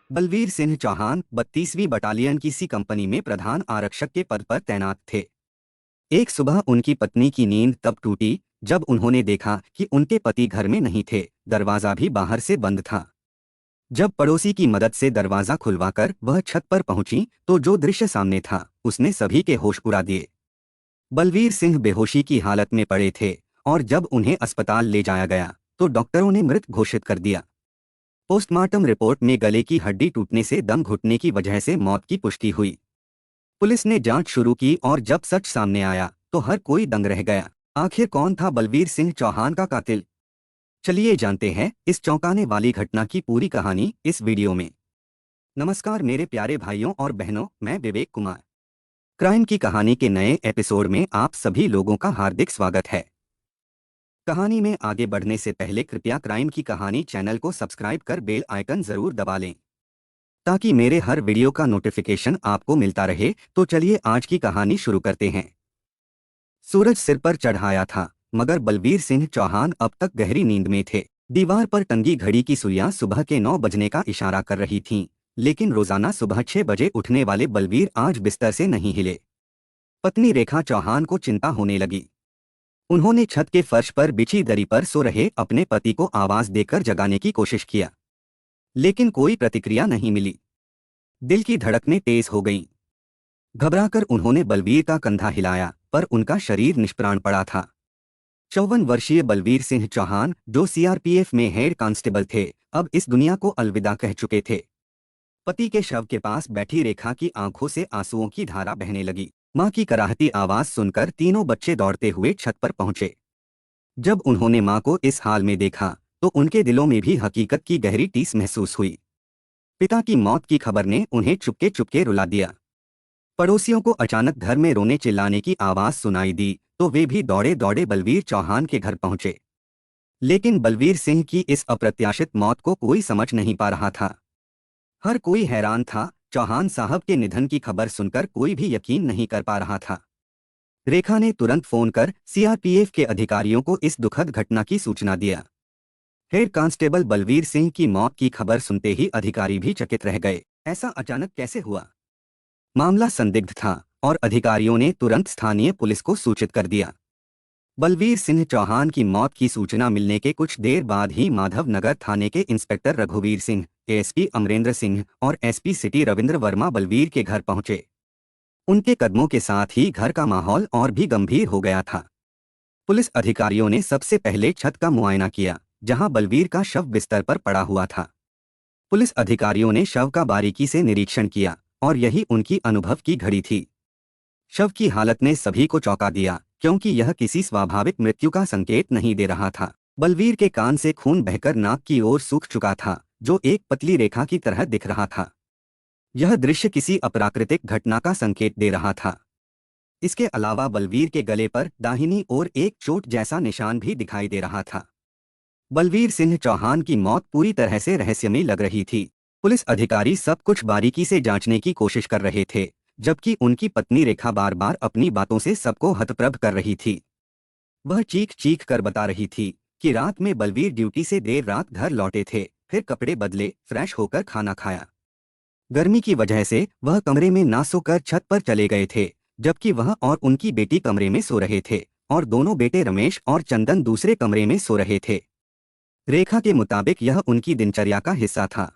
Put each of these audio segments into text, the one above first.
Balvir Singh Chauhan 32वीं battalion की सी company में प्रधान आरक्षक के पद पर तैनात थे। एक सुबह उनकी पत्नी की नींद तब टूटी जब उन्होंने देखा कि उनके पति घर में नहीं थे, दरवाजा भी बाहर से बंद था। जब पड़ोसी की मदद से दरवाजा खुलवाकर वह छत पर पहुंची तो जो दृश्य सामने था उसने सभी के होश उड़ा दिए। बलवीर सिंह बेहोशी की हालत में पड़े थे और जब उन्हें अस्पताल ले जाया गया तो डॉक्टरों ने मृत घोषित कर दिया। पोस्टमार्टम रिपोर्ट में गले की हड्डी टूटने से दम घुटने की वजह से मौत की पुष्टि हुई। पुलिस ने जांच शुरू की और जब सच सामने आया तो हर कोई दंग रह गया। आखिर कौन था बलवीर सिंह चौहान का कातिल? चलिए जानते हैं इस चौंकाने वाली घटना की पूरी कहानी इस वीडियो में। नमस्कार मेरे प्यारे भाइयों और बहनों, मैं विवेक कुमार। क्राइम की कहानी के नए एपिसोड में आप सभी लोगों का हार्दिक स्वागत है। कहानी में आगे बढ़ने से पहले कृपया क्राइम की कहानी चैनल को सब्सक्राइब कर बेल आइकन जरूर दबा लें ताकि मेरे हर वीडियो का नोटिफिकेशन आपको मिलता रहे। तो चलिए आज की कहानी शुरू करते हैं। सूरज सिर पर चढ़ाया था मगर बलवीर सिंह चौहान अब तक गहरी नींद में थे। दीवार पर टंगी घड़ी की सुइयां सुबह के 9 बजने का इशारा कर रही थीं, लेकिन रोजाना सुबह 6 बजे उठने वाले बलवीर आज बिस्तर से नहीं हिले। पत्नी रेखा चौहान को चिंता होने लगी। उन्होंने छत के फर्श पर बिछी दरी पर सो रहे अपने पति को आवाज देकर जगाने की कोशिश किया, लेकिन कोई प्रतिक्रिया नहीं मिली। दिल की धड़कनें तेज हो गईं। घबराकर उन्होंने बलवीर का कंधा हिलाया पर उनका शरीर निष्प्राण पड़ा था। 54 वर्षीय बलवीर सिंह चौहान, जो सीआरपीएफ में हेड कांस्टेबल थे, अब इस दुनिया को अलविदा कह चुके थे। पति के शव के पास बैठी रेखा की आंखों से आंसुओं की धारा बहने लगी। मां की कराहती आवाज सुनकर तीनों बच्चे दौड़ते हुए छत पर पहुंचे। जब उन्होंने मां को इस हाल में देखा तो उनके दिलों में भी हकीकत की गहरी टीस महसूस हुई। पिता की मौत की खबर ने उन्हें चुपके चुपके रुला दिया। पड़ोसियों को अचानक घर में रोने चिल्लाने की आवाज सुनाई दी तो वे भी दौड़े दौड़े बलवीर चौहान के घर पहुंचे। लेकिन बलवीर सिंह की इस अप्रत्याशित मौत को कोई समझ नहीं पा रहा था। हर कोई हैरान था। चौहान साहब के निधन की खबर सुनकर कोई भी यकीन नहीं कर पा रहा था। रेखा ने तुरंत फोन कर सीआरपीएफ के अधिकारियों को इस दुखद घटना की सूचना दिया। हेड कांस्टेबल बलवीर सिंह की मौत की खबर सुनते ही अधिकारी भी चकित रह गए। ऐसा अचानक कैसे हुआ? मामला संदिग्ध था और अधिकारियों ने तुरंत स्थानीय पुलिस को सूचित कर दिया। बलवीर सिंह चौहान की मौत की सूचना मिलने के कुछ देर बाद ही माधव नगर थाने के इंस्पेक्टर रघुवीर सिंह, एएसपी अमरेंद्र सिंह और एसपी सिटी रविंद्र वर्मा बलवीर के घर पहुंचे। उनके कदमों के साथ ही घर का माहौल और भी गंभीर हो गया था। पुलिस अधिकारियों ने सबसे पहले छत का मुआयना किया, जहां बलवीर का शव बिस्तर पर पड़ा हुआ था। पुलिस अधिकारियों ने शव का बारीकी से निरीक्षण किया और यही उनकी अनुभव की घड़ी थी। शव की हालत ने सभी को चौंका दिया, क्योंकि यह किसी स्वाभाविक मृत्यु का संकेत नहीं दे रहा था। बलवीर के कान से खून बहकर नाक की ओर सूख चुका था, जो एक पतली रेखा की तरह दिख रहा था। यह दृश्य किसी अप्राकृतिक घटना का संकेत दे रहा था। इसके अलावा बलवीर के गले पर दाहिनी ओर एक चोट जैसा निशान भी दिखाई दे रहा था। बलवीर सिंह चौहान की मौत पूरी तरह से रहस्यमयी लग रही थी। पुलिस अधिकारी सब कुछ बारीकी से जांचने की कोशिश कर रहे थे, जबकि उनकी पत्नी रेखा बार बार अपनी बातों से सबको हतप्रभ कर रही थी। वह चीख चीख कर बता रही थी कि रात में बलवीर ड्यूटी से देर रात घर लौटे थे, फिर कपड़े बदले, फ्रेश होकर खाना खाया। गर्मी की वजह से वह कमरे में ना सोकर छत पर चले गए थे, जबकि वह और उनकी बेटी कमरे में सो रहे थे और दोनों बेटे रमेश और चंदन दूसरे कमरे में सो रहे थे। रेखा के मुताबिक यह उनकी दिनचर्या का हिस्सा था।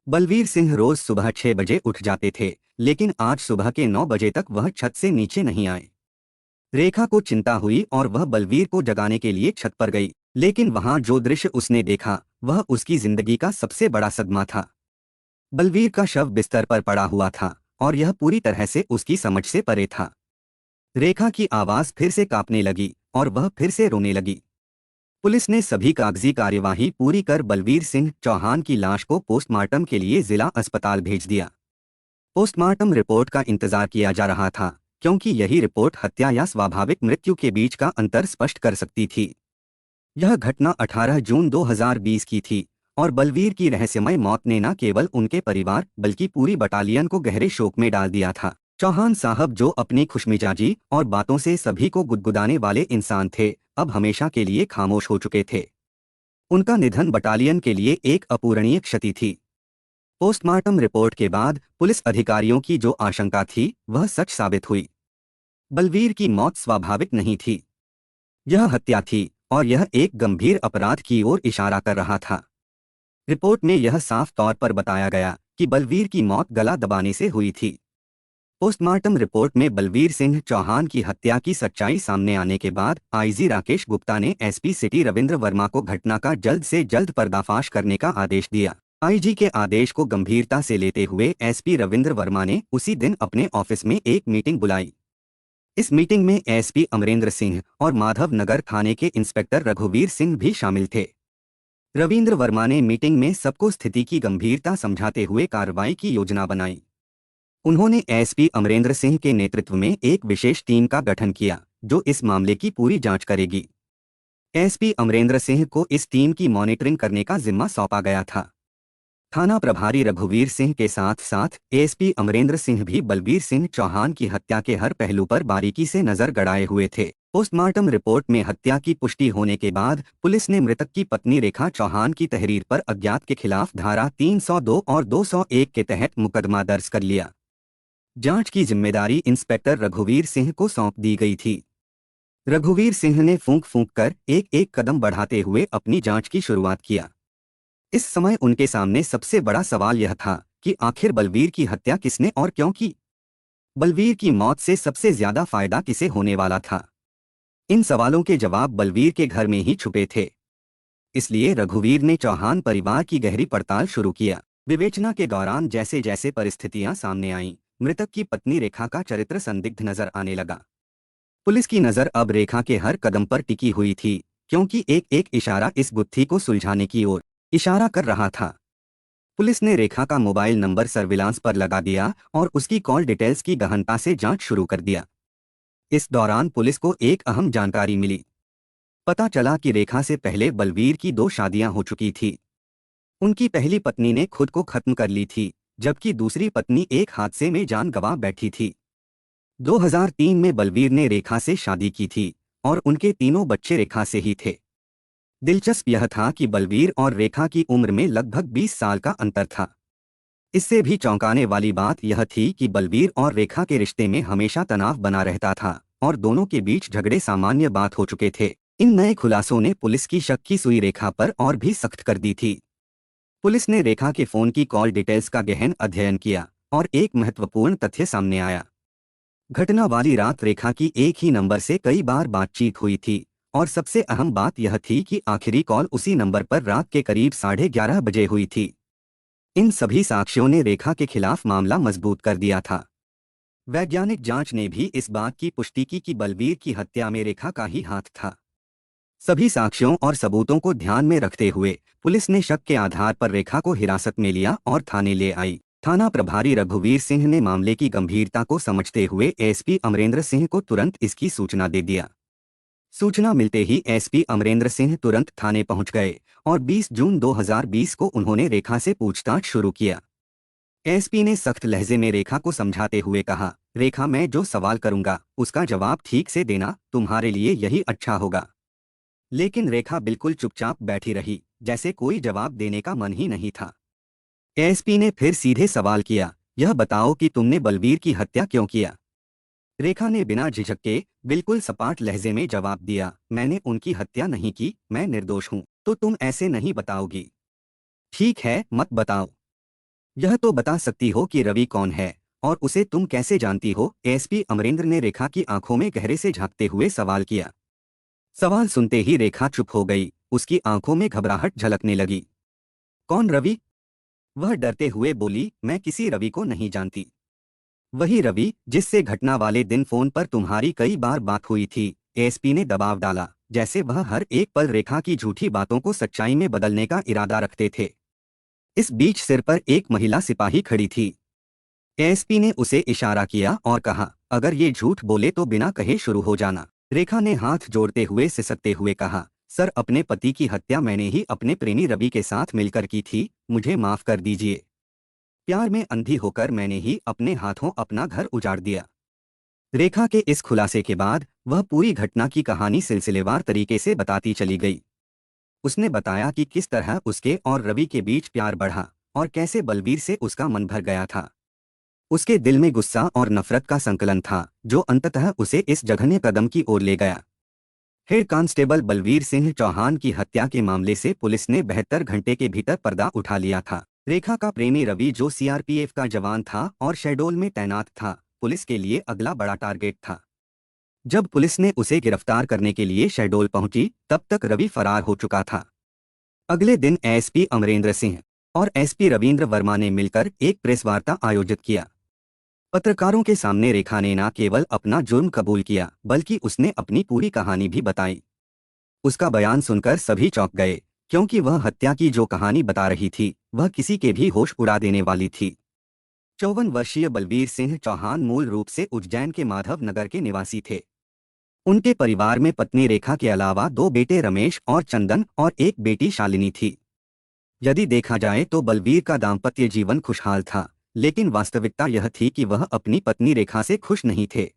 बलवीर सिंह रोज सुबह 6 बजे उठ जाते थे, लेकिन आज सुबह के 9 बजे तक वह छत से नीचे नहीं आए। रेखा को चिंता हुई और वह बलवीर को जगाने के लिए छत पर गई, लेकिन वहां जो दृश्य उसने देखा वह उसकी जिंदगी का सबसे बड़ा सदमा था। बलवीर का शव बिस्तर पर पड़ा हुआ था और यह पूरी तरह से उसकी समझ से परे था। रेखा की आवाज फिर से कांपने लगी और वह फिर से रोने लगी। पुलिस ने सभी कागजी कार्यवाही पूरी कर बलवीर सिंह चौहान की लाश को पोस्टमार्टम के लिए जिला अस्पताल भेज दिया। पोस्टमार्टम रिपोर्ट का इंतजार किया जा रहा था, क्योंकि यही रिपोर्ट हत्या या स्वाभाविक मृत्यु के बीच का अंतर स्पष्ट कर सकती थी। यह घटना 18 जून 2020 की थी और बलवीर की रहस्यमय मौत ने न केवल उनके परिवार बल्कि पूरी बटालियन को गहरे शोक में डाल दिया था। चौहान साहब, जो अपनी खुशमिजाजी और बातों से सभी को गुदगुदाने वाले इंसान थे, अब हमेशा के लिए खामोश हो चुके थे। उनका निधन बटालियन के लिए एक अपूरणीय क्षति थी। पोस्टमार्टम रिपोर्ट के बाद पुलिस अधिकारियों की जो आशंका थी वह सच साबित हुई। बलवीर की मौत स्वाभाविक नहीं थी। यह हत्या थी और यह एक गंभीर अपराध की ओर इशारा कर रहा था। रिपोर्ट में यह साफ तौर पर बताया गया कि बलवीर की मौत गला दबाने से हुई थी। पोस्टमार्टम रिपोर्ट में बलवीर सिंह चौहान की हत्या की सच्चाई सामने आने के बाद आईजी राकेश गुप्ता ने एसपी सिटी रविंद्र वर्मा को घटना का जल्द से जल्द पर्दाफाश करने का आदेश दिया। आईजी के आदेश को गंभीरता से लेते हुए एसपी रविंद्र वर्मा ने उसी दिन अपने ऑफिस में एक मीटिंग बुलाई। इस मीटिंग में एसपी अमरेंद्र सिंह और माधव नगर थाने के इंस्पेक्टर रघुवीर सिंह भी शामिल थे। रविंद्र वर्मा ने मीटिंग में सबको स्थिति की गंभीरता समझाते हुए कार्रवाई की योजना बनाई। उन्होंने एसपी अमरेंद्र सिंह के नेतृत्व में एक विशेष टीम का गठन किया जो इस मामले की पूरी जांच करेगी। एसपी अमरेंद्र सिंह को इस टीम की मॉनिटरिंग करने का जिम्मा सौंपा गया था। थाना प्रभारी रघुवीर सिंह के साथ साथ एसपी अमरेंद्र सिंह भी बलवीर सिंह चौहान की हत्या के हर पहलू पर बारीकी से नजर गड़ाए हुए थे। पोस्टमार्टम रिपोर्ट में हत्या की पुष्टि होने के बाद पुलिस ने मृतक की पत्नी रेखा चौहान की तहरीर पर अज्ञात के खिलाफ धारा 302 और 201 के तहत मुकदमा दर्ज कर लिया। जांच की जिम्मेदारी इंस्पेक्टर रघुवीर सिंह को सौंप दी गई थी। रघुवीर सिंह ने फूंक फूंक कर एक एक कदम बढ़ाते हुए अपनी जांच की शुरुआत किया। इस समय उनके सामने सबसे बड़ा सवाल यह था कि आखिर बलवीर की हत्या किसने और क्यों की। बलवीर की मौत से सबसे ज्यादा फायदा किसे होने वाला था। इन सवालों के जवाब बलवीर के घर में ही छुपे थे। इसलिए रघुवीर ने चौहान परिवार की गहरी पड़ताल शुरू किया। विवेचना के दौरान जैसे जैसे परिस्थितियां सामने आईं, मृतक की पत्नी रेखा का चरित्र संदिग्ध नजर आने लगा। पुलिस की नजर अब रेखा के हर कदम पर टिकी हुई थी क्योंकि एक एक इशारा इस गुत्थी को सुलझाने की ओर इशारा कर रहा था। पुलिस ने रेखा का मोबाइल नंबर सर्विलांस पर लगा दिया और उसकी कॉल डिटेल्स की गहनता से जांच शुरू कर दिया। इस दौरान पुलिस को एक अहम जानकारी मिली। पता चला कि रेखा से पहले बलवीर की 2 शादियां हो चुकी थी। उनकी पहली पत्नी ने खुद को खत्म कर ली थी जबकि दूसरी पत्नी एक हादसे में जान गंवा बैठी थी। 2003 में बलवीर ने रेखा से शादी की थी और उनके तीनों बच्चे रेखा से ही थे। दिलचस्प यह था कि बलवीर और रेखा की उम्र में लगभग 20 साल का अंतर था। इससे भी चौंकाने वाली बात यह थी कि बलवीर और रेखा के रिश्ते में हमेशा तनाव बना रहता था और दोनों के बीच झगड़े सामान्य बात हो चुके थे। इन नए खुलासों ने पुलिस की शक की सुई रेखा पर और भी सख्त कर दी थी। पुलिस ने रेखा के फोन की कॉल डिटेल्स का गहन अध्ययन किया और एक महत्वपूर्ण तथ्य सामने आया। घटना वाली रात रेखा की एक ही नंबर से कई बार बातचीत हुई थी और सबसे अहम बात यह थी कि आखिरी कॉल उसी नंबर पर रात के करीब 11:30 बजे हुई थी। इन सभी साक्ष्यों ने रेखा के खिलाफ मामला मजबूत कर दिया था। वैज्ञानिक जांच ने भी इस बात की पुष्टि की कि बलवीर की हत्या में रेखा का ही हाथ था। सभी साक्ष्यों और सबूतों को ध्यान में रखते हुए पुलिस ने शक के आधार पर रेखा को हिरासत में लिया और थाने ले आई। थाना प्रभारी रघुवीर सिंह ने मामले की गंभीरता को समझते हुए एसपी अमरेंद्र सिंह को तुरंत इसकी सूचना दे दिया। सूचना मिलते ही एसपी अमरेंद्र सिंह तुरंत थाने पहुंच गए और 20 जून 2020 को उन्होंने रेखा से पूछताछ शुरू किया। एसपी ने सख्त लहजे में रेखा को समझाते हुए कहा, रेखा, मैं जो सवाल करूंगा उसका जवाब ठीक से देना, तुम्हारे लिए यही अच्छा होगा। लेकिन रेखा बिल्कुल चुपचाप बैठी रही, जैसे कोई जवाब देने का मन ही नहीं था। एसपी ने फिर सीधे सवाल किया, यह बताओ कि तुमने बलवीर की हत्या क्यों किया। रेखा ने बिना झिझक के बिल्कुल सपाट लहजे में जवाब दिया, मैंने उनकी हत्या नहीं की, मैं निर्दोष हूं। तो तुम ऐसे नहीं बताओगी। ठीक है, मत बताओ। यह तो बता सकती हो कि रवि कौन है और उसे तुम कैसे जानती हो। एसपी अमरेंद्र ने रेखा की आंखों में गहरे से झांकते हुए सवाल किया। सवाल सुनते ही रेखा चुप हो गई, उसकी आंखों में घबराहट झलकने लगी। कौन रवि? वह डरते हुए बोली, मैं किसी रवि को नहीं जानती। वही रवि जिससे घटना वाले दिन फोन पर तुम्हारी कई बार बात हुई थी। एसपी ने दबाव डाला, जैसे वह हर एक पल रेखा की झूठी बातों को सच्चाई में बदलने का इरादा रखते थे। इस बीच सिर पर एक महिला सिपाही खड़ी थी। एसपी ने उसे इशारा किया और कहा, अगर ये झूठ बोले तो बिना कहे शुरू हो जाना। रेखा ने हाथ जोड़ते हुए सिसकते हुए कहा, सर, अपने पति की हत्या मैंने ही अपने प्रेमी रवि के साथ मिलकर की थी, मुझे माफ कर दीजिए। प्यार में अंधी होकर मैंने ही अपने हाथों अपना घर उजाड़ दिया। रेखा के इस खुलासे के बाद वह पूरी घटना की कहानी सिलसिलेवार तरीके से बताती चली गई। उसने बताया कि किस तरह उसके और रवि के बीच प्यार बढ़ा और कैसे बलवीर से उसका मन भर गया था। उसके दिल में गुस्सा और नफरत का संकलन था जो अंततः उसे इस जघन्य कदम की ओर ले गया। हेड कांस्टेबल बलवीर सिंह चौहान की हत्या के मामले से पुलिस ने 72 घंटे के भीतर पर्दा उठा लिया था। रेखा का प्रेमी रवि, जो सीआरपीएफ का जवान था और शहडोल में तैनात था, पुलिस के लिए अगला बड़ा टारगेट था। जब पुलिस ने उसे गिरफ्तार करने के लिए शहडोल पहुंची, तब तक रवि फरार हो चुका था। अगले दिन एसपी अमरेंद्र सिंह और एसपी रविंद्र वर्मा ने मिलकर एक प्रेस वार्ता आयोजित किया। पत्रकारों के सामने रेखा ने न केवल अपना जुर्म कबूल किया, बल्कि उसने अपनी पूरी कहानी भी बताई। उसका बयान सुनकर सभी चौंक गए, क्योंकि वह हत्या की जो कहानी बता रही थी वह किसी के भी होश उड़ा देने वाली थी। 54 वर्षीय बलवीर सिंह चौहान मूल रूप से उज्जैन के माधव नगर के निवासी थे। उनके परिवार में पत्नी रेखा के अलावा 2 बेटे रमेश और चंदन और एक बेटी शालिनी थी। यदि देखा जाए तो बलवीर का दाम्पत्य जीवन खुशहाल था, लेकिन वास्तविकता यह थी कि वह अपनी पत्नी रेखा से खुश नहीं थे।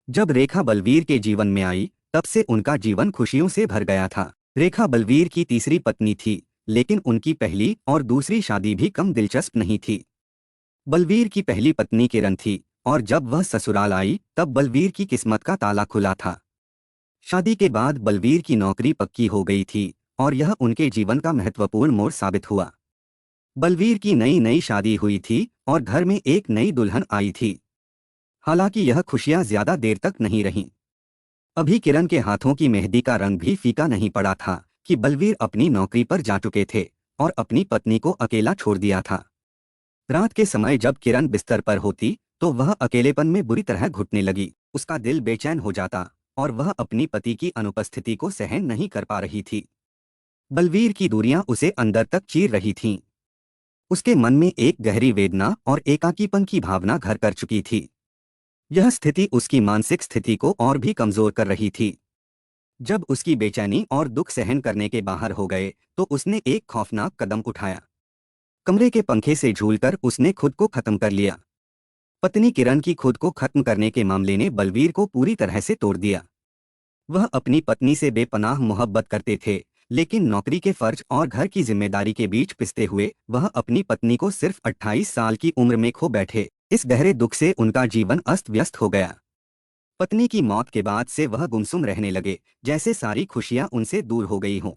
जब रेखा बलवीर के जीवन में आई, तब से उनका जीवन खुशियों से भर गया था। रेखा बलवीर की तीसरी पत्नी थी, लेकिन उनकी पहली और दूसरी शादी भी कम दिलचस्प नहीं थी। बलवीर की पहली पत्नी किरण थी, और जब वह ससुराल आई तब बलवीर की किस्मत का ताला खुला था। शादी के बाद बलवीर की नौकरी पक्की हो गई थी, और यह उनके जीवन का महत्वपूर्ण मोड़ साबित हुआ। बलवीर की नई नई शादी हुई थी और घर में एक नई दुल्हन आई थी। हालांकि यह खुशियां ज्यादा देर तक नहीं रहीं। अभी किरण के हाथों की मेहंदी का रंग भी फीका नहीं पड़ा था कि बलवीर अपनी नौकरी पर जा चुके थे और अपनी पत्नी को अकेला छोड़ दिया था। रात के समय जब किरण बिस्तर पर होती तो वह अकेलेपन में बुरी तरह घुटने लगी। उसका दिल बेचैन हो जाता और वह अपनी पति की अनुपस्थिति को सहन नहीं कर पा रही थी। बलवीर की दूरियां उसे अंदर तक चीर रही थीं। उसके मन में एक गहरी वेदना और एकाकीपन की भावना घर कर चुकी थी। यह स्थिति उसकी मानसिक स्थिति को और भी कमजोर कर रही थी। जब उसकी बेचैनी और दुख सहन करने के बाहर हो गए तो उसने एक खौफनाक कदम उठाया। कमरे के पंखे से झूलकर उसने खुद को खत्म कर लिया। पत्नी किरण की खुद को खत्म करने के मामले ने बलवीर को पूरी तरह से तोड़ दिया। वह अपनी पत्नी से बेपनाह मोहब्बत करते थे, लेकिन नौकरी के फर्ज और घर की जिम्मेदारी के बीच पिसते हुए वह अपनी पत्नी को सिर्फ 28 साल की उम्र में खो बैठे। इस गहरे दुख से उनका जीवन अस्त व्यस्त हो गया। पत्नी की मौत के बाद से वह गुमसुम रहने लगे, जैसे सारी खुशियां उनसे दूर हो गई हों।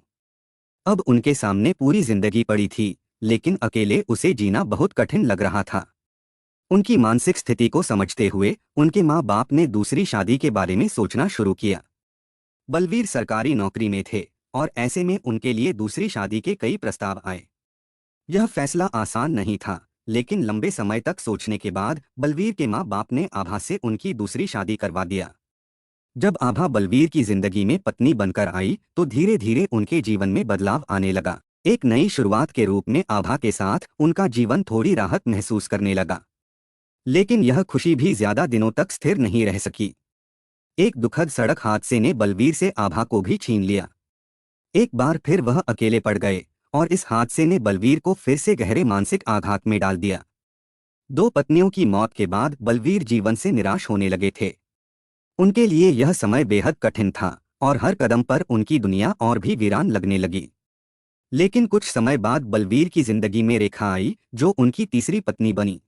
अब उनके सामने पूरी जिंदगी पड़ी थी, लेकिन अकेले उसे जीना बहुत कठिन लग रहा था। उनकी मानसिक स्थिति को समझते हुए उनके माँ बाप ने दूसरी शादी के बारे में सोचना शुरू किया। बलवीर सरकारी नौकरी में थे और ऐसे में उनके लिए दूसरी शादी के कई प्रस्ताव आए। यह फैसला आसान नहीं था, लेकिन लंबे समय तक सोचने के बाद बलवीर के माँ बाप ने आभा से उनकी दूसरी शादी करवा दिया। जब आभा बलवीर की जिंदगी में पत्नी बनकर आई तो धीरे धीरे उनके जीवन में बदलाव आने लगा। एक नई शुरुआत के रूप में आभा के साथ उनका जीवन थोड़ी राहत महसूस करने लगा। लेकिन यह खुशी भी ज्यादा दिनों तक स्थिर नहीं रह सकी। एक दुखद सड़क हादसे ने बलवीर से आभा को भी छीन लिया। एक बार फिर वह अकेले पड़ गए और इस हादसे ने बलवीर को फिर से गहरे मानसिक आघात में डाल दिया। 2 पत्नियों की मौत के बाद बलवीर जीवन से निराश होने लगे थे। उनके लिए यह समय बेहद कठिन था और हर कदम पर उनकी दुनिया और भी वीरान लगने लगी। लेकिन कुछ समय बाद बलवीर की जिंदगी में रेखा आई, जो उनकी तीसरी पत्नी बनी।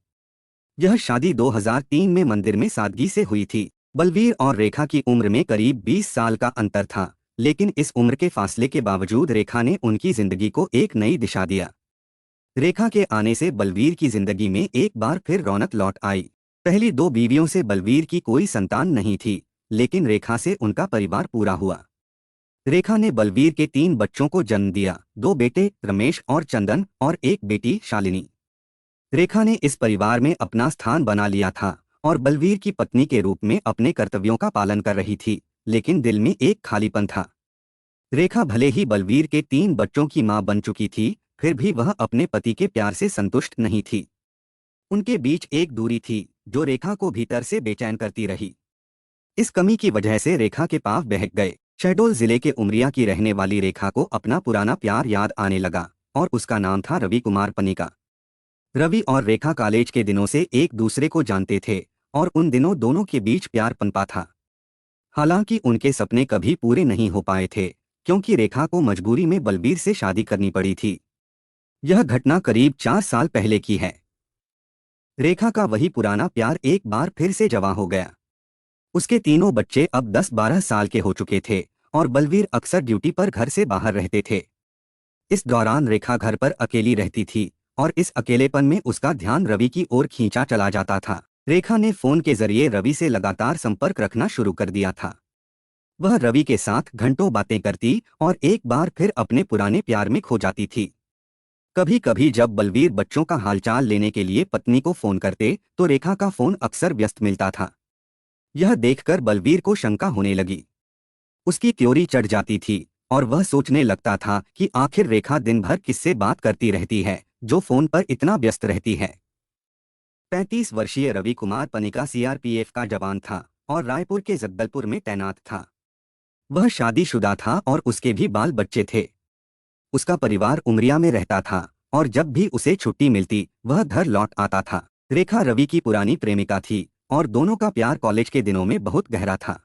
यह शादी 2003 में मंदिर में सादगी से हुई थी। बलवीर और रेखा की उम्र में करीब 20 साल का अंतर था, लेकिन इस उम्र के फासले के बावजूद रेखा ने उनकी जिंदगी को एक नई दिशा दिया। रेखा के आने से बलवीर की जिंदगी में एक बार फिर रौनक लौट आई। पहली 2 बीवियों से बलवीर की कोई संतान नहीं थी, लेकिन रेखा से उनका परिवार पूरा हुआ। रेखा ने बलवीर के 3 बच्चों को जन्म दिया, 2 बेटे रमेश और चंदन और एक बेटी शालिनी। रेखा ने इस परिवार में अपना स्थान बना लिया था और बलवीर की पत्नी के रूप में अपने कर्तव्यों का पालन कर रही थी, लेकिन दिल में एक खालीपन था। रेखा भले ही बलवीर के 3 बच्चों की मां बन चुकी थी, फिर भी वह अपने पति के प्यार से संतुष्ट नहीं थी। उनके बीच एक दूरी थी जो रेखा को भीतर से बेचैन करती रही। इस कमी की वजह से रेखा के पांव बहक गए। शहडोल जिले के उमरिया की रहने वाली रेखा को अपना पुराना प्यार याद आने लगा और उसका नाम था रवि कुमार पनिका। रवि और रेखा कॉलेज के दिनों से एक दूसरे को जानते थे और उन दिनों दोनों के बीच प्यार पनपा था। हालांकि उनके सपने कभी पूरे नहीं हो पाए थे, क्योंकि रेखा को मजबूरी में बलवीर से शादी करनी पड़ी थी। यह घटना करीब 4 साल पहले की है। रेखा का वही पुराना प्यार एक बार फिर से जवां हो गया। उसके तीनों बच्चे अब 10-12 साल के हो चुके थे और बलवीर अक्सर ड्यूटी पर घर से बाहर रहते थे। इस दौरान रेखा घर पर अकेली रहती थी और इस अकेलेपन में उसका ध्यान रवि की ओर खींचा चला जाता था। रेखा ने फोन के जरिए रवि से लगातार संपर्क रखना शुरू कर दिया था। वह रवि के साथ घंटों बातें करती और एक बार फिर अपने पुराने प्यार में खो जाती थी। कभी कभी जब बलवीर बच्चों का हालचाल लेने के लिए पत्नी को फोन करते तो रेखा का फोन अक्सर व्यस्त मिलता था। यह देखकर बलवीर को शंका होने लगी। उसकी त्योरी चढ़ जाती थी और वह सोचने लगता था कि आखिर रेखा दिन भर किससे बात करती रहती है जो फोन पर इतना व्यस्त रहती है। 35 वर्षीय रवि कुमार पनिका सीआरपीएफ का जवान था और रायपुर के जगदलपुर में तैनात था। वह शादीशुदा था और उसके भी बाल बच्चे थे। उसका परिवार उमरिया में रहता था और जब भी उसे छुट्टी मिलती वह घर लौट आता था। रेखा रवि की पुरानी प्रेमिका थी और दोनों का प्यार कॉलेज के दिनों में बहुत गहरा था।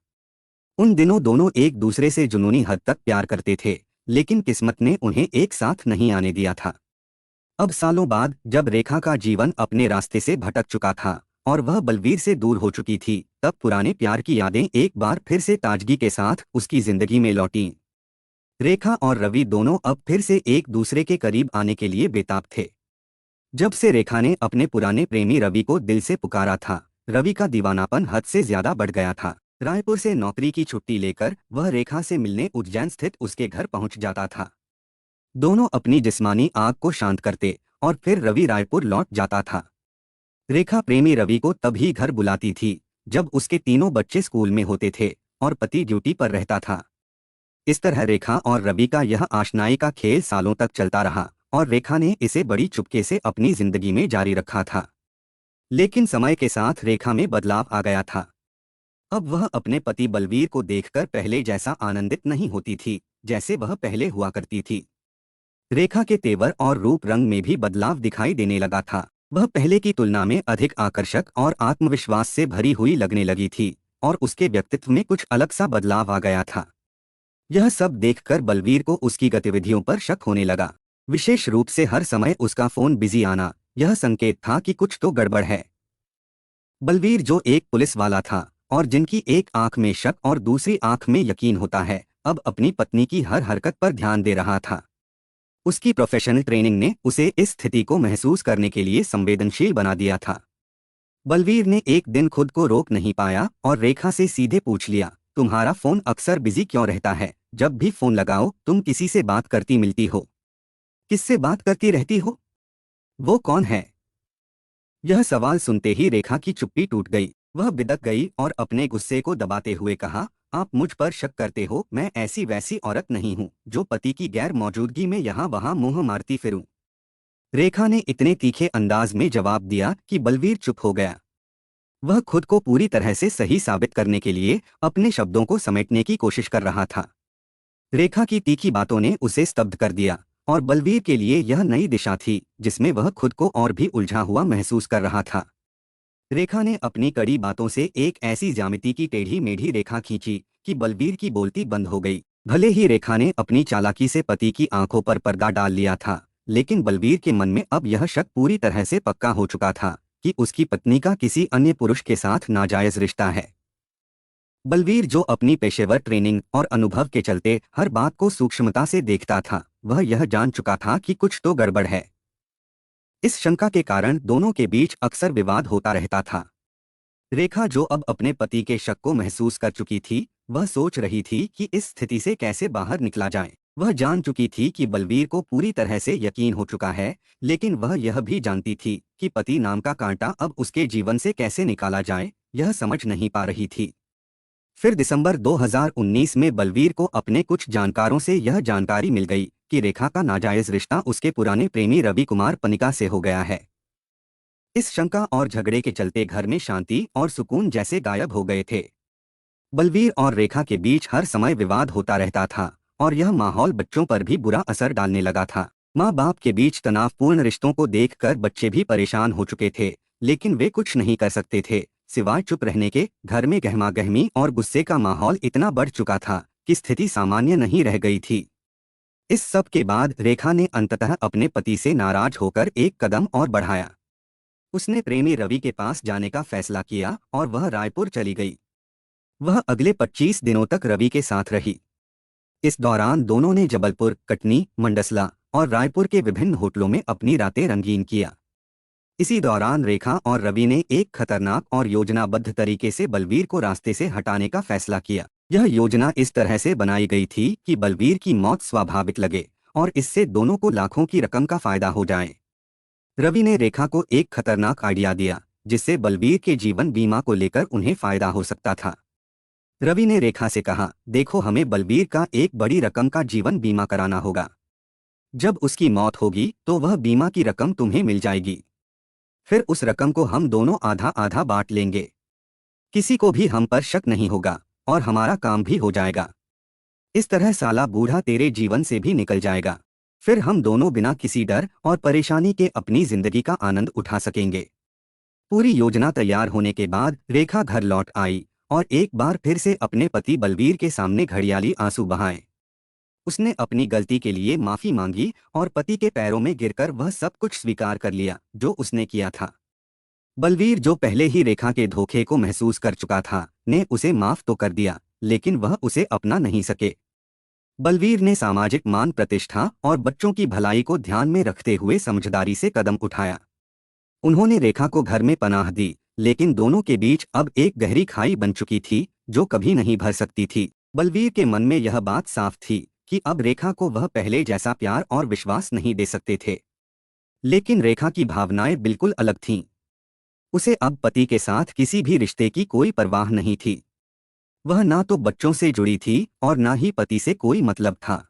उन दिनों दोनों एक दूसरे से जुनूनी हद तक प्यार करते थे, लेकिन किस्मत ने उन्हें एक साथ नहीं आने दिया था। अब सालों बाद जब रेखा का जीवन अपने रास्ते से भटक चुका था और वह बलवीर से दूर हो चुकी थी, तब पुराने प्यार की यादें एक बार फिर से ताजगी के साथ उसकी जिंदगी में लौटीं। रेखा और रवि दोनों अब फिर से एक दूसरे के करीब आने के लिए बेताब थे। जब से रेखा ने अपने पुराने प्रेमी रवि को दिल से पुकारा था, रवि का दीवानापन हद से ज्यादा बढ़ गया था। रायपुर से नौकरी की छुट्टी लेकर वह रेखा से मिलने उज्जैन स्थित उसके घर पहुंच जाता था। दोनों अपनी जिस्मानी आग को शांत करते और फिर रवि रायपुर लौट जाता था। रेखा प्रेमी रवि को तभी घर बुलाती थी जब उसके तीनों बच्चे स्कूल में होते थे और पति ड्यूटी पर रहता था। इस तरह रेखा और रवि का यह आशनाई का खेल सालों तक चलता रहा और रेखा ने इसे बड़ी चुपके से अपनी जिंदगी में जारी रखा था। लेकिन समय के साथ रेखा में बदलाव आ गया था। अब वह अपने पति बलवीर को देखकर पहले जैसा आनंदित नहीं होती थी जैसे वह पहले हुआ करती थी। रेखा के तेवर और रूप रंग में भी बदलाव दिखाई देने लगा था। वह पहले की तुलना में अधिक आकर्षक और आत्मविश्वास से भरी हुई लगने लगी थी और उसके व्यक्तित्व में कुछ अलग सा बदलाव आ गया था। यह सब देखकर बलवीर को उसकी गतिविधियों पर शक होने लगा। विशेष रूप से हर समय उसका फोन बिजी आना यह संकेत था कि कुछ तो गड़बड़ है। बलवीर जो एक पुलिस वाला था और जिनकी एक आंख में शक और दूसरी आंख में यकीन होता है, अब अपनी पत्नी की हर हरकत पर ध्यान दे रहा था। उसकी प्रोफेशनल ट्रेनिंग ने उसे इस स्थिति को महसूस करने के लिए संवेदनशील बना दिया था। बलवीर ने एक दिन खुद को रोक नहीं पाया और रेखा से सीधे पूछ लिया, तुम्हारा फोन अक्सर बिजी क्यों रहता है? जब भी फोन लगाओ तुम किसी से बात करती मिलती हो। किससे बात करती रहती हो? वो कौन है? यह सवाल सुनते ही रेखा की चुप्पी टूट गई। वह बिदक गई और अपने गुस्से को दबाते हुए कहा, आप मुझ पर शक करते हो, मैं ऐसी वैसी औरत नहीं हूँ जो पति की गैर मौजूदगी में यहाँ वहाँ मुंह मारती फिरूं। रेखा ने इतने तीखे अंदाज में जवाब दिया कि बलवीर चुप हो गया। वह खुद को पूरी तरह से सही साबित करने के लिए अपने शब्दों को समेटने की कोशिश कर रहा था। रेखा की तीखी बातों ने उसे स्तब्ध कर दिया और बलवीर के लिए यह नई दिशा थी जिसमें वह खुद को और भी उलझा हुआ महसूस कर रहा था। रेखा ने अपनी कड़ी बातों से एक ऐसी ज्यामिति की टेढ़ी मेढ़ी रेखा खींची कि बलवीर की बोलती बंद हो गई। भले ही रेखा ने अपनी चालाकी से पति की आंखों पर पर्दा डाल लिया था, लेकिन बलवीर के मन में अब यह शक पूरी तरह से पक्का हो चुका था कि उसकी पत्नी का किसी अन्य पुरुष के साथ नाजायज रिश्ता है। बलवीर जो अपनी पेशेवर ट्रेनिंग और अनुभव के चलते हर बात को सूक्ष्मता से देखता था, वह यह जान चुका था कि कुछ तो गड़बड़ है। इस शंका के कारण दोनों के बीच अक्सर विवाद होता रहता था। रेखा जो अब अपने पति के शक को महसूस कर चुकी थी, वह सोच रही थी कि इस स्थिति से कैसे बाहर निकला जाए। वह जान चुकी थी कि बलवीर को पूरी तरह से यकीन हो चुका है, लेकिन वह यह भी जानती थी कि पति नाम का कांटा अब उसके जीवन से कैसे निकाला जाए, यह समझ नहीं पा रही थी। फिर दिसंबर 2019 में बलवीर को अपने कुछ जानकारों से यह जानकारी मिल गई कि रेखा का नाजायज रिश्ता उसके पुराने प्रेमी रवि कुमार पनिका से हो गया है। इस शंका और झगड़े के चलते घर में शांति और सुकून जैसे गायब हो गए थे। बलवीर और रेखा के बीच हर समय विवाद होता रहता था और यह माहौल बच्चों पर भी बुरा असर डालने लगा था। माँ बाप के बीच तनावपूर्ण रिश्तों को देखकर बच्चे भी परेशान हो चुके थे, लेकिन वे कुछ नहीं कर सकते थे सिवाय चुप रहने के। घर में गहमागहमी और गुस्से का माहौल इतना बढ़ चुका था कि स्थिति सामान्य नहीं रह गई थी। इस सब के बाद रेखा ने अंततः अपने पति से नाराज होकर एक कदम और बढ़ाया। उसने प्रेमी रवि के पास जाने का फैसला किया और वह रायपुर चली गई। वह अगले 25 दिनों तक रवि के साथ रही। इस दौरान दोनों ने जबलपुर, कटनी, मंडसला और रायपुर के विभिन्न होटलों में अपनी रातें रंगीन किया। इसी दौरान रेखा और रवि ने एक खतरनाक और योजनाबद्ध तरीके से बलवीर को रास्ते से हटाने का फैसला किया। यह योजना इस तरह से बनाई गई थी कि बलवीर की मौत स्वाभाविक लगे और इससे दोनों को लाखों की रकम का फायदा हो जाए। रवि ने रेखा को एक खतरनाक आइडिया दिया जिससे बलवीर के जीवन बीमा को लेकर उन्हें फायदा हो सकता था। रवि ने रेखा से कहा, देखो, हमें बलवीर का एक बड़ी रकम का जीवन बीमा कराना होगा। जब उसकी मौत होगी तो वह बीमा की रकम तुम्हें मिल जाएगी। फिर उस रकम को हम दोनों आधा आधा बांट लेंगे। किसी को भी हम पर शक नहीं होगा और हमारा काम भी हो जाएगा। इस तरह साला बूढ़ा तेरे जीवन से भी निकल जाएगा। फिर हम दोनों बिना किसी डर और परेशानी के अपनी जिंदगी का आनंद उठा सकेंगे। पूरी योजना तैयार होने के बाद रेखा घर लौट आई और एक बार फिर से अपने पति बलवीर के सामने घड़ियाली आंसू बहाए। उसने अपनी गलती के लिए माफी मांगी और पति के पैरों में गिरकर वह सब कुछ स्वीकार कर लिया जो उसने किया था। बलवीर, जो पहले ही रेखा के धोखे को महसूस कर चुका था, ने उसे माफ तो कर दिया, लेकिन वह उसे अपना नहीं सके। बलवीर ने सामाजिक मान प्रतिष्ठा और बच्चों की भलाई को ध्यान में रखते हुए समझदारी से कदम उठाया। उन्होंने रेखा को घर में पनाह दी, लेकिन दोनों के बीच अब एक गहरी खाई बन चुकी थी जो कभी नहीं भर सकती थी। बलवीर के मन में यह बात साफ थी कि अब रेखा को वह पहले जैसा प्यार और विश्वास नहीं दे सकते थे। लेकिन रेखा की भावनाएं बिल्कुल अलग थीं। उसे अब पति के साथ किसी भी रिश्ते की कोई परवाह नहीं थी। वह ना तो बच्चों से जुड़ी थी और ना ही पति से कोई मतलब था।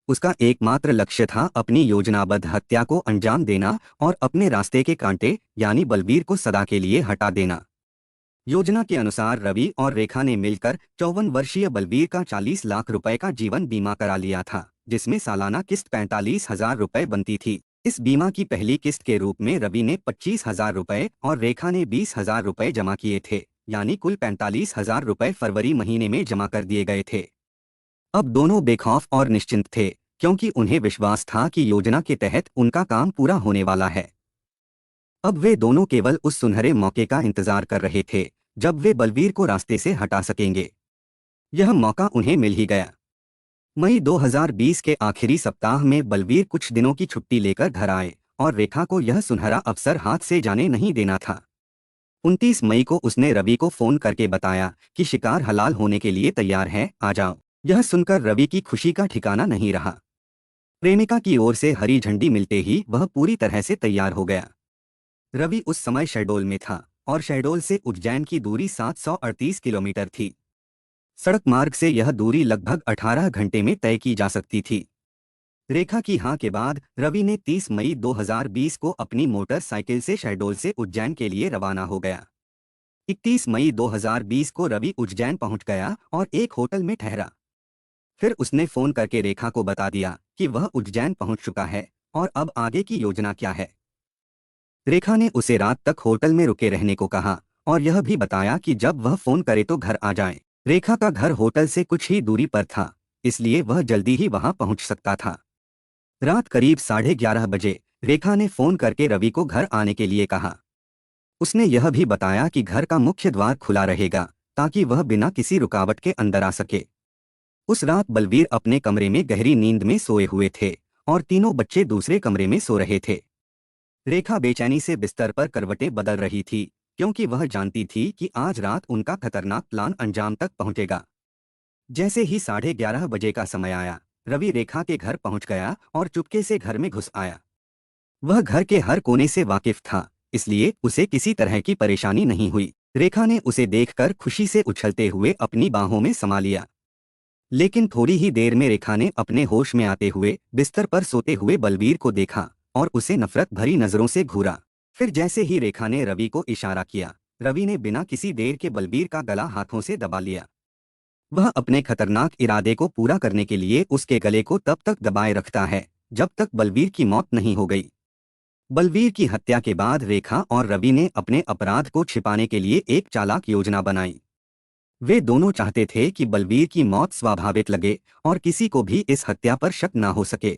उसका एकमात्र लक्ष्य था अपनी योजनाबद्ध हत्या को अंजाम देना और अपने रास्ते के कांटे यानी बलवीर को सदा के लिए हटा देना। योजना के अनुसार रवि और रेखा ने मिलकर 54 वर्षीय बलवीर का 40 लाख रुपए का जीवन बीमा करा लिया था, जिसमें सालाना किस्त 45,000 रुपए बनती थी। इस बीमा की पहली किस्त के रूप में रवि ने 25,000 रुपए और रेखा ने 20,000 रुपए जमा किए थे, यानी कुल 45,000 रुपए फरवरी महीने में जमा कर दिए गए थे। अब दोनों बेखौफ और निश्चिंत थे, क्योंकि उन्हें विश्वास था कि योजना के तहत उनका काम पूरा होने वाला है। अब वे दोनों केवल उस सुनहरे मौके का इंतजार कर रहे थे जब वे बलवीर को रास्ते से हटा सकेंगे। यह मौका उन्हें मिल ही गया। मई 2020 के आखिरी सप्ताह में बलवीर कुछ दिनों की छुट्टी लेकर घर आए और रेखा को यह सुनहरा अवसर हाथ से जाने नहीं देना था। 29 मई को उसने रवि को फोन करके बताया कि शिकार हलाल होने के लिए तैयार है, आ जाओ। यह सुनकर रवि की खुशी का ठिकाना नहीं रहा। प्रेमिका की ओर से हरी झंडी मिलते ही वह पूरी तरह से तैयार हो गया। रवि उस समय शहडोल में था और शहडोल से उज्जैन की दूरी 738 किलोमीटर थी। सड़क मार्ग से यह दूरी लगभग 18 घंटे में तय की जा सकती थी। रेखा की हां के बाद रवि ने 30 मई 2020 को अपनी मोटरसाइकिल से शहडोल से उज्जैन के लिए रवाना हो गया। 31 मई 2020 को रवि उज्जैन पहुंच गया और एक होटल में ठहरा। फिर उसने फोन करके रेखा को बता दिया कि वह उज्जैन पहुंच चुका है और अब आगे की योजना क्या है। रेखा ने उसे रात तक होटल में रुके रहने को कहा और यह भी बताया कि जब वह फोन करे तो घर आ जाए। रेखा का घर होटल से कुछ ही दूरी पर था, इसलिए वह जल्दी ही वहां पहुंच सकता था। रात करीब 11:30 बजे रेखा ने फोन करके रवि को घर आने के लिए कहा। उसने यह भी बताया कि घर का मुख्य द्वार खुला रहेगा ताकि वह बिना किसी रुकावट के अंदर आ सके। उस रात बलवीर अपने कमरे में गहरी नींद में सोए हुए थे और तीनों बच्चे दूसरे कमरे में सो रहे थे। रेखा बेचैनी से बिस्तर पर करवटें बदल रही थी, क्योंकि वह जानती थी कि आज रात उनका खतरनाक प्लान अंजाम तक पहुंचेगा। जैसे ही 11:30 बजे का समय आया, रवि रेखा के घर पहुंच गया और चुपके से घर में घुस आया। वह घर के हर कोने से वाकिफ था, इसलिए उसे किसी तरह की परेशानी नहीं हुई। रेखा ने उसे देखकर खुशी से उछलते हुए अपनी बाहों में समा लिया। लेकिन थोड़ी ही देर में रेखा ने अपने होश में आते हुए बिस्तर पर सोते हुए बलवीर को देखा और उसे नफरत भरी नजरों से घूरा। फिर जैसे ही रेखा ने रवि को इशारा किया, रवि ने बिना किसी देर के बलवीर का गला हाथों से दबा लिया। वह अपने खतरनाक इरादे को पूरा करने के लिए उसके गले को तब तक दबाए रखता है जब तक बलवीर की मौत नहीं हो गई। बलवीर की हत्या के बाद रेखा और रवि ने अपने अपराध को छिपाने के लिए एक चालाक योजना बनाई। वे दोनों चाहते थे कि बलवीर की मौत स्वाभाविक लगे और किसी को भी इस हत्या पर शक न हो सके।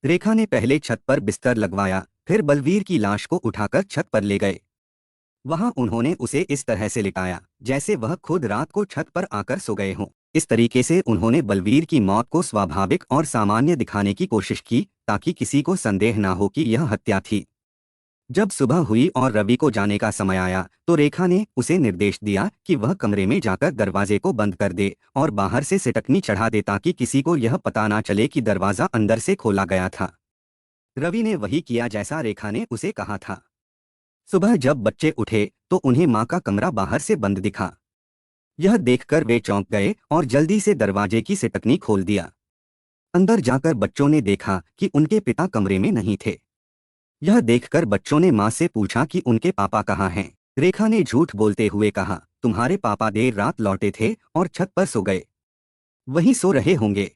रेखा ने पहले छत पर बिस्तर लगवाया, फिर बलवीर की लाश को उठाकर छत पर ले गए। वहां उन्होंने उसे इस तरह से लिटाया जैसे वह खुद रात को छत पर आकर सो गए हों। इस तरीके से उन्होंने बलवीर की मौत को स्वाभाविक और सामान्य दिखाने की कोशिश की ताकि किसी को संदेह न हो कि यह हत्या थी। जब सुबह हुई और रवि को जाने का समय आया तो रेखा ने उसे निर्देश दिया कि वह कमरे में जाकर दरवाजे को बंद कर दे और बाहर से सिटकनी चढ़ा दे ताकि किसी को यह पता ना चले कि दरवाजा अंदर से खोला गया था। रवि ने वही किया जैसा रेखा ने उसे कहा था। सुबह जब बच्चे उठे तो उन्हें माँ का कमरा बाहर से बंद दिखा। यह देखकर वे चौंक गए और जल्दी से दरवाजे की सिटकनी खोल दिया। अंदर जाकर बच्चों ने देखा कि उनके पिता कमरे में नहीं थे। यह देखकर बच्चों ने माँ से पूछा कि उनके पापा कहाँ हैं। रेखा ने झूठ बोलते हुए कहा, तुम्हारे पापा देर रात लौटे थे और छत पर सो गए, वहीं सो रहे होंगे।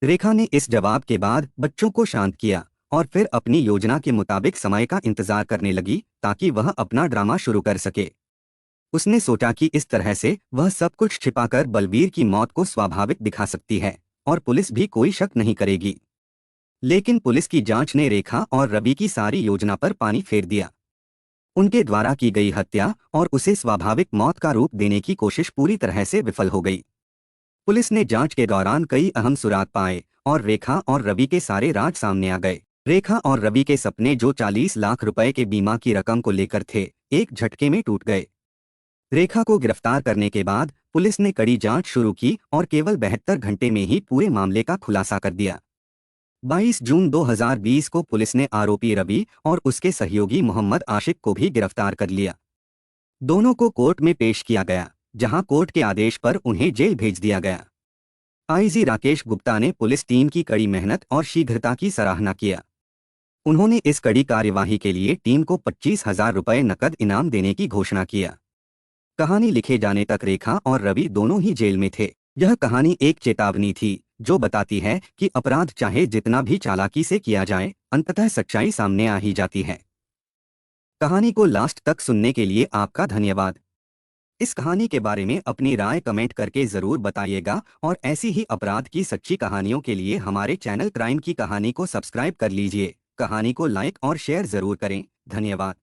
रेखा ने इस जवाब के बाद बच्चों को शांत किया और फिर अपनी योजना के मुताबिक समय का इंतजार करने लगी ताकि वह अपना ड्रामा शुरू कर सके। उसने सोचा कि इस तरह से वह सब कुछ छिपाकर बलवीर की मौत को स्वाभाविक दिखा सकती है और पुलिस भी कोई शक नहीं करेगी। लेकिन पुलिस की जांच ने रेखा और रवि की सारी योजना पर पानी फेर दिया। उनके द्वारा की गई हत्या और उसे स्वाभाविक मौत का रूप देने की कोशिश पूरी तरह से विफल हो गई। पुलिस ने जांच के दौरान कई अहम सुराग पाए और रेखा और रवि के सारे राज सामने आ गए। रेखा और रवि के सपने जो 40 लाख रुपए के बीमा की रकम को लेकर थे, एक झटके में टूट गए। रेखा को गिरफ्तार करने के बाद पुलिस ने कड़ी जांच शुरू की और केवल 72 घंटे में ही पूरे मामले का खुलासा कर दिया। 22 जून 2020 को पुलिस ने आरोपी रवि और उसके सहयोगी मोहम्मद आशिक को भी गिरफ्तार कर लिया। दोनों को कोर्ट में पेश किया गया, जहां कोर्ट के आदेश पर उन्हें जेल भेज दिया गया। आईजी राकेश गुप्ता ने पुलिस टीम की कड़ी मेहनत और शीघ्रता की सराहना किया। उन्होंने इस कड़ी कार्यवाही के लिए टीम को 25,000 रुपये नकद इनाम देने की घोषणा किया। कहानी लिखे जाने तक रेखा और रवि दोनों ही जेल में थे। यह कहानी एक चेतावनी थी जो बताती है कि अपराध चाहे जितना भी चालाकी से किया जाए, अंततः सच्चाई सामने आ ही जाती है। कहानी को लास्ट तक सुनने के लिए आपका धन्यवाद। इस कहानी के बारे में अपनी राय कमेंट करके ज़रूर बताइएगा और ऐसी ही अपराध की सच्ची कहानियों के लिए हमारे चैनल क्राइम की कहानी को सब्सक्राइब कर लीजिए। कहानी को लाइक और शेयर ज़रूर करें। धन्यवाद।